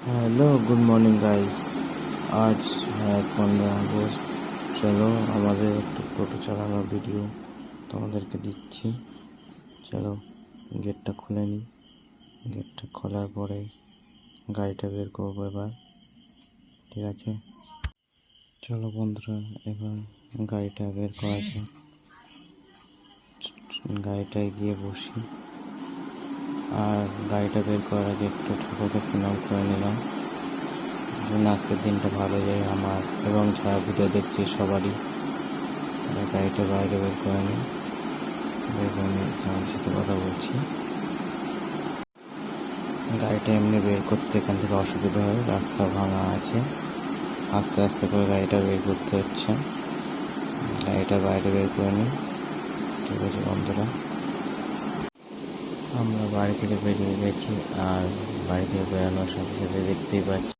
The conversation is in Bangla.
Hello good morning guys. आज है 15 আগস্ট। চলো আমাদের একটু টোটো চালানোর ভিডিও তোমাদেরকে দিচ্ছি। চলো গেটটা খুলে নিই। গেটটা খোলার পরে গাড়িটা বের করবো এবার। ঠিক আছে, চলো বন্ধুরা এবার গাড়িটা বের করা যাক। গাড়িটায় গিয়ে বসি। আর গাড়িটা বের করার আগে একটু ঠাকুরকে প্রণাম করে নিলাম, আজকের দিনটা ভালো যায় আমার এবং যারা ভিডিও দেখছি সবারই। গাড়িটা বাইরে বের করে নিই, তোমাদের সাথে কথা বলছি। গাড়িটা এমনি বের করতে এখান থেকে অসুবিধা হয়, রাস্তা ভাঙা আছে, আস্তে আস্তে করে গাড়িটা বের করতে হচ্ছে। গাড়িটা বাইরে বের করে নিই। ঠিক আছে বন্ধুরা, আমরা বাড়ি থেকে বেরিয়ে গেছি। আর বাড়ি থেকে বেরোনোর সাথে সাথে দেখতেই পাচ্ছি